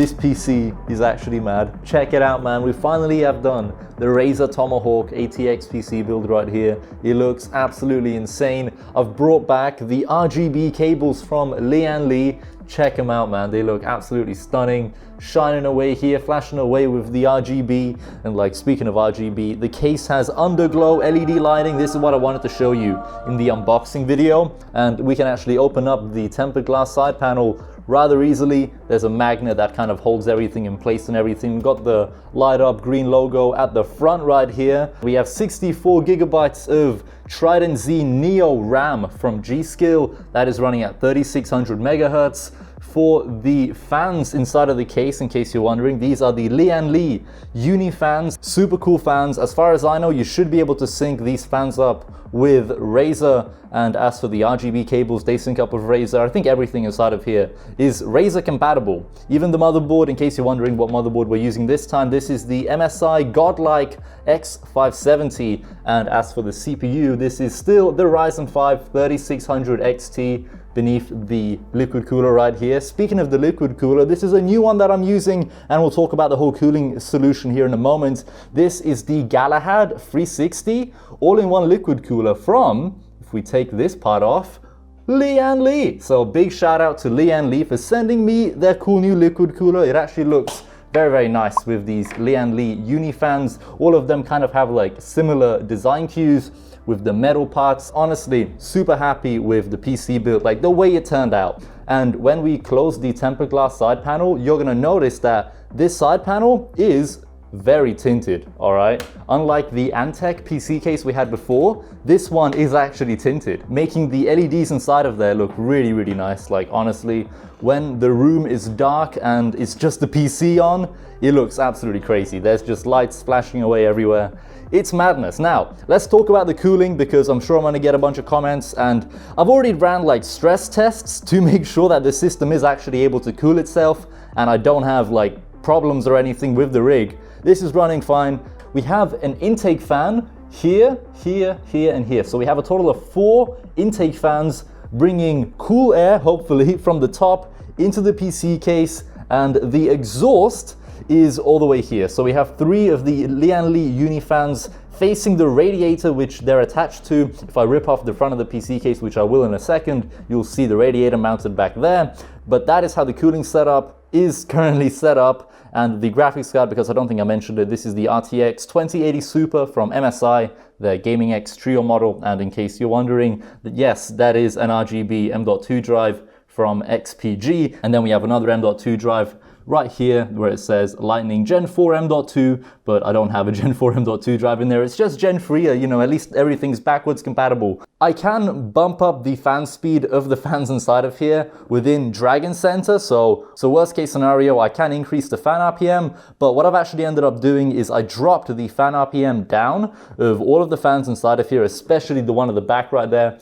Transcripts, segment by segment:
This PC is actually mad. Check it out, man. We finally have done the Razer Tomahawk ATX PC build right here. It looks absolutely insane. I've brought back the RGB cables from LIAN-LI. Check them out, man. They look absolutely stunning. Shining away here, flashing away with the RGB. And like, speaking of RGB, the case has Underglow LED lighting. This is what I wanted to show you in the unboxing video. And we can actually open up the tempered glass side panel rather easily. There's a magnet that kind of holds everything in place and everything. We've got the light up green logo at the front right here. We have 64 gigabytes of Trident Z Neo RAM from G.Skill. That is running at 3600 megahertz. For the fans inside of the case, in case you're wondering, these are the LIAN-LI Uni fans. Super cool fans. As far as I know, you should be able to sync these fans up with Razer. And as for the RGB cables, they sync up with Razer. I think everything inside of here is Razer compatible. Even the motherboard, in case you're wondering what motherboard we're using this time, this is the MSI Godlike X570. And as for the CPU, this is still the Ryzen 5 3600 XT beneath the liquid cooler right here. Speaking of the liquid cooler, this is a new one that I'm using, and we'll talk about the whole cooling solution here in a moment. This is the Galahad 360 all-in-one liquid cooler from, if we take this part off, LIAN-LI. So big shout out to LIAN-LI for sending me their cool new liquid cooler. It actually looks very, very nice with these LIAN-LI Uni fans. All of them kind of have like similar design cues with the metal parts. Honestly, super happy with the PC build, like the way it turned out. And when we close the tempered glass side panel, you're gonna notice that this side panel is very tinted, all right? Unlike the Antec PC case we had before, this one is actually tinted, making the LEDs inside of there look really, really nice. Like honestly, when the room is dark and it's just the PC on, it looks absolutely crazy. There's just lights flashing away everywhere. It's madness. Now, let's talk about the cooling, because I'm sure I'm gonna get a bunch of comments, and I've already ran like stress tests to make sure that the system is actually able to cool itself and I don't have like problems or anything with the rig. This is running fine. We have an intake fan here, here, here, and here. So we have a total of 4 intake fans bringing cool air, hopefully, from the top into the PC case, and the exhaust is all the way here. So we have 3 of the LIAN-LI Uni fans facing the radiator which they're attached to. If I rip off the front of the PC case, which I will in a second, you'll see the radiator mounted back there. But that is how the cooling setup is currently set up. And the graphics card, because I don't think I mentioned it, this is the RTX 2080 Super from MSI, the Gaming X Trio model. And in case you're wondering, yes, that is an RGB M.2 drive from XPG. And then we have another M.2 drive right here where it says Lightning Gen 4 M.2, but I don't have a Gen 4 M.2 drive in there. It's just Gen 3, you know, at least everything's backwards compatible. I can bump up the fan speed of the fans inside of here within Dragon Center. So worst case scenario, I can increase the fan RPM, but what I've actually ended up doing is I dropped the fan RPM down of all of the fans inside of here, especially the one at the back right there.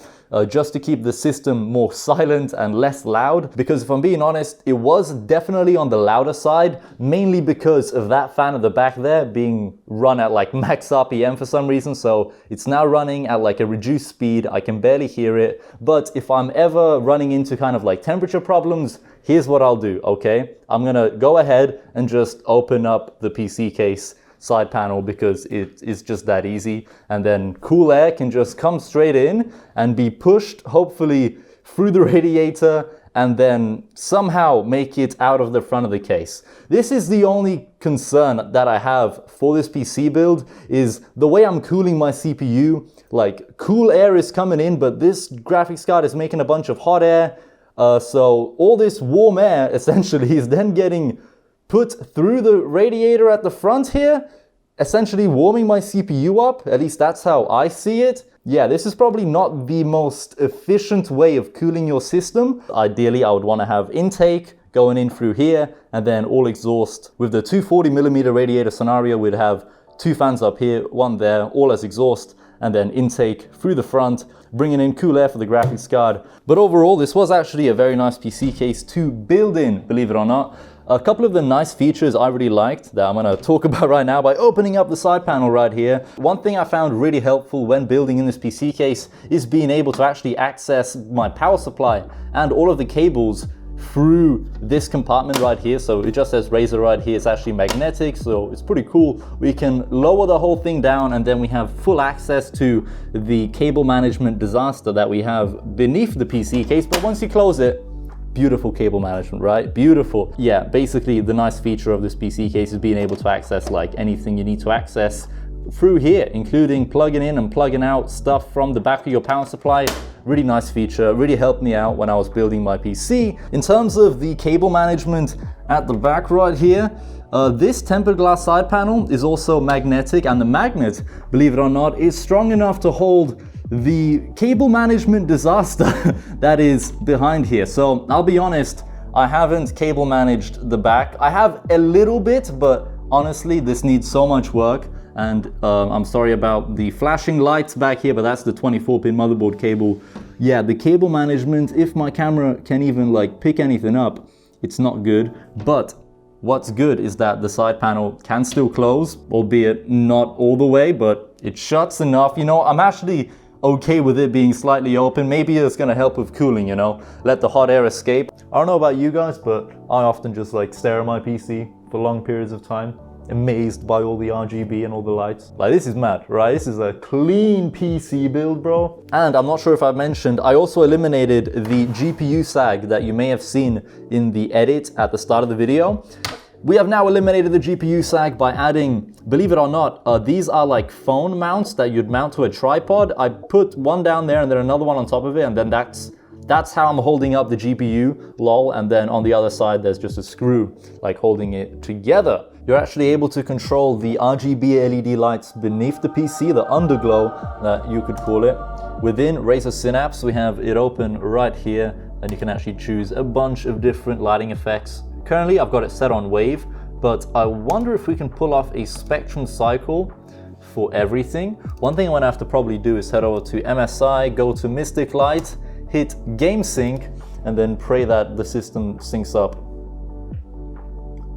Just to keep the system more silent and less loud, because if I'm being honest, it was definitely on the louder side, mainly because of that fan at the back there being run at like max RPM for some reason. So it's now running at like a reduced speed. I can barely hear it. But if I'm ever running into kind of like temperature problems, here's what I'll do, okay? I'm gonna go ahead and just open up the PC case side panel, because it is just that easy, and then cool air can just come straight in and be pushed hopefully through the radiator and then somehow make it out of the front of the case. This is the only concern that I have for this PC build, is the way I'm cooling my CPU. Like, cool air is coming in, but this graphics card is making a bunch of hot air, so all this warm air essentially is then getting put through the radiator at the front here, essentially warming my CPU up. At least that's how I see it. Yeah, this is probably not the most efficient way of cooling your system. Ideally, I would want to have intake going in through here and then all exhaust. With the 240mm radiator scenario, we'd have 2 fans up here, 1 there, all as exhaust, and then intake through the front, bringing in cool air for the graphics card. But overall, this was actually a very nice PC case to build in, believe it or not. A couple of the nice features I really liked that I'm going to talk about right now by opening up the side panel right here. One thing I found really helpful when building in this PC case is being able to actually access my power supply and all of the cables through this compartment right here. So it just says Razer right here. It's actually magnetic, so it's pretty cool. We can lower the whole thing down, and then we have full access to the cable management disaster that we have beneath the PC case. But once you close it, beautiful cable management, right? Beautiful. Yeah, basically the nice feature of this PC case is being able to access like anything you need to access through here, including plugging in and plugging out stuff from the back of your power supply. Really nice feature, really helped me out when I was building my PC. In terms of the cable management at the back right here, this tempered glass side panel is also magnetic, and the magnet, believe it or not, is strong enough to hold the cable management disaster that is behind here. So I'll be honest, I haven't cable managed the back. I have a little bit, but honestly, this needs so much work. And I'm sorry about the flashing lights back here, but that's the 24-pin motherboard cable. Yeah, the cable management, if my camera can even like pick anything up, it's not good. But what's good is that the side panel can still close, albeit not all the way, but it shuts enough. You know, I'm actually okay with it being slightly open. Maybe it's gonna help with cooling, you know, let the hot air escape. I don't know about you guys, but I often just like stare at my PC for long periods of time, amazed by all the RGB and all the lights. Like, this is mad, right? This is a clean PC build, bro. And I'm not sure if I've mentioned, I also eliminated the GPU sag that you may have seen in the edit at the start of the video. We have now eliminated the GPU sag by adding, believe it or not, these are like phone mounts that you'd mount to a tripod. I put one down there and then another one on top of it, and then that's how I'm holding up the GPU, lol. And then on the other side, there's just a screw, like holding it together. You're actually able to control the RGB LED lights beneath the PC, the underglow that you could call it. Within Razer Synapse, we have it open right here, and you can actually choose a bunch of different lighting effects. Currently, I've got it set on wave, but I wonder if we can pull off a spectrum cycle for everything. One thing I'm gonna have to probably do is head over to MSI, go to Mystic Light, hit Game Sync, and then pray that the system syncs up.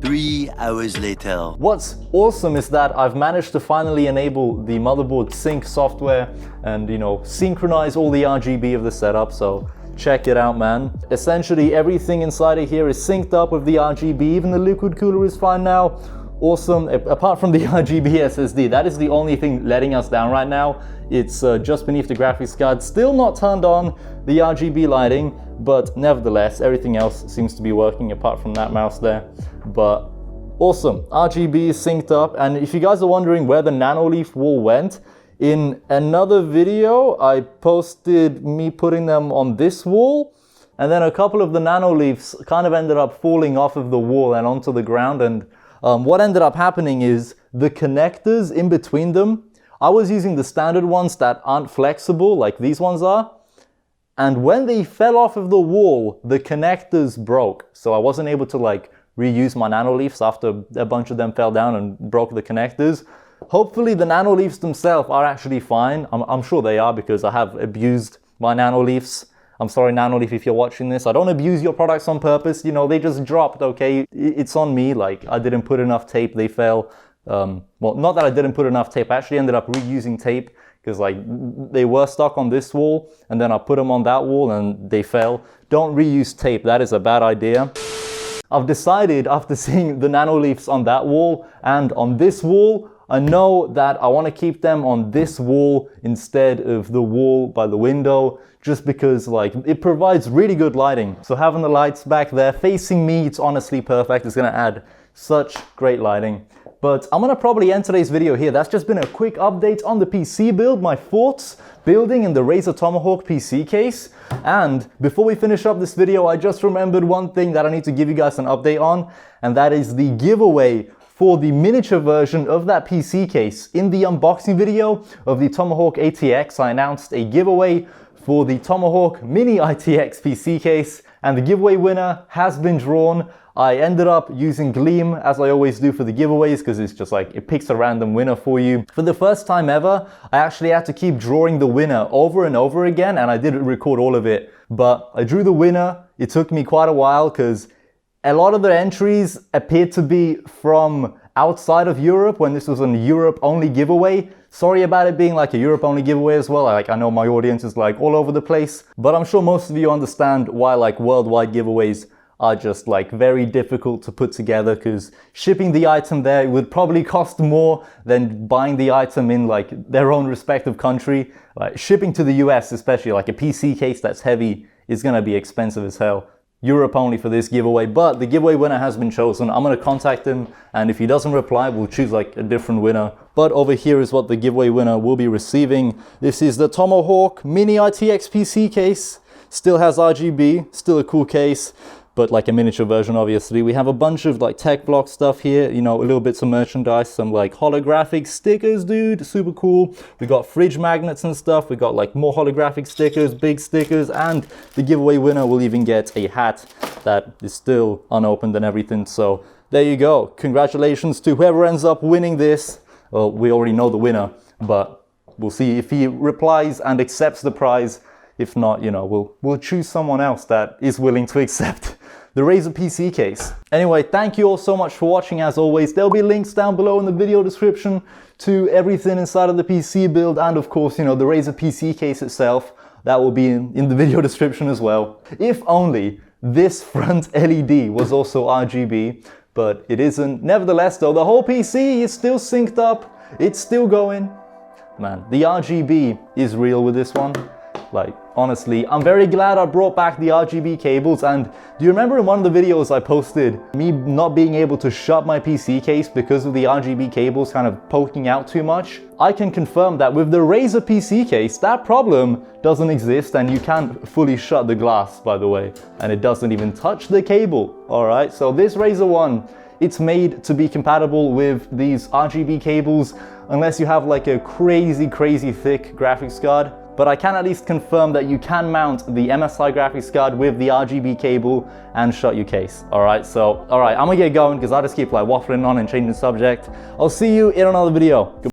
3 hours later. What's awesome is that I've managed to finally enable the motherboard sync software and, you know, synchronize all the RGB of the setup. So check it out, man. Essentially everything inside of here is synced up with the RGB. Even the liquid cooler is fine now. Awesome. Apart from the RGB SSD, that is the only thing letting us down right now. It's just beneath the graphics card. Still not turned on the RGB lighting, but nevertheless, everything else seems to be working apart from that mouse there. But awesome. RGB is synced up. And if you guys are wondering where the Nanoleaf wall went, in another video, I posted me putting them on this wall, and then a couple of the Nanoleafs kind of ended up falling off of the wall and onto the ground. And what ended up happening is the connectors in between them, I was using the standard ones that aren't flexible like these ones are. And when they fell off of the wall, the connectors broke. So I wasn't able to like reuse my Nanoleafs after a bunch of them fell down and broke the connectors. Hopefully the Nanoleafs themselves are actually fine. I'm sure they are, because I have abused my Nanoleafs. I'm sorry, Nanoleaf, if you're watching this. I don't abuse your products on purpose. You know, they just dropped, okay? It's on me. Like, I didn't put enough tape. They fell. Well, not that I didn't put enough tape. I actually ended up reusing tape because, like, they were stuck on this wall, and then I put them on that wall and they fell. Don't reuse tape. That is a bad idea. I've decided, after seeing the Nanoleafs on that wall and on this wall, I know that I want to keep them on this wall instead of the wall by the window, just because like it provides really good lighting. So having the lights back there facing me, it's honestly perfect. It's going to add such great lighting. But I'm going to probably end today's video here. That's just been a quick update on the PC build, my thoughts building in the Razer Tomahawk PC case. And before we finish up this video, I just remembered one thing that I need to give you guys an update on, and that is the giveaway for the miniature version of that PC case. In the unboxing video of the Tomahawk ATX, I announced a giveaway for the Tomahawk Mini-ITX PC case, and the giveaway winner has been drawn. I ended up using Gleam, as I always do for the giveaways, because it's just like, it picks a random winner for you. For the first time ever, I actually had to keep drawing the winner over and over again, and I didn't record all of it. But I drew the winner. It took me quite a while, because a lot of the entries appeared to be from outside of Europe when this was a Europe-only giveaway. Sorry about it being like a Europe-only giveaway as well. I know my audience is like all over the place, but I'm sure most of you understand why like worldwide giveaways are just like very difficult to put together, because shipping the item there would probably cost more than buying the item in like their own respective country. Like shipping to the US, especially like a PC case that's heavy, is gonna be expensive as hell. Europe only for this giveaway, but the giveaway winner has been chosen. I'm gonna contact him, and if he doesn't reply, we'll choose like a different winner. But over here is what the giveaway winner will be receiving. This is the Tomahawk Mini-ITX PC case. Still has RGB, still a cool case, but like a miniature version, obviously. We have a bunch of like TechBlock stuff here, you know, a little bits of merchandise, some like holographic stickers, dude, super cool. We got fridge magnets and stuff. We got like more holographic stickers, big stickers, and the giveaway winner will even get a hat that is still unopened and everything. So there you go. Congratulations to whoever ends up winning this. Well, we already know the winner, but we'll see if he replies and accepts the prize. If not, you know, we'll choose someone else that is willing to accept the Razer PC case. Anyway, thank you all so much for watching. As always, there'll be links down below in the video description to everything inside of the PC build, and of course, you know, the Razer PC case itself. That will be in the video description as well. If only this front LED was also RGB, but it isn't. Nevertheless though, the whole PC is still synced up. It's still going. Man, the RGB is real with this one. Like, honestly, I'm very glad I brought back the RGB cables. And do you remember in one of the videos I posted me not being able to shut my PC case because of the RGB cables kind of poking out too much? I can confirm that with the Razer PC case, that problem doesn't exist, and you can fully shut the glass, by the way, and it doesn't even touch the cable. All right, so this Razer one, it's made to be compatible with these RGB cables, unless you have like a crazy thick graphics card. But I can at least confirm that you can mount the MSI graphics card with the RGB cable and shut your case. Alright, so, alright, I'm gonna get going because I just keep like waffling on and changing the subject. I'll see you in another video. Goodbye.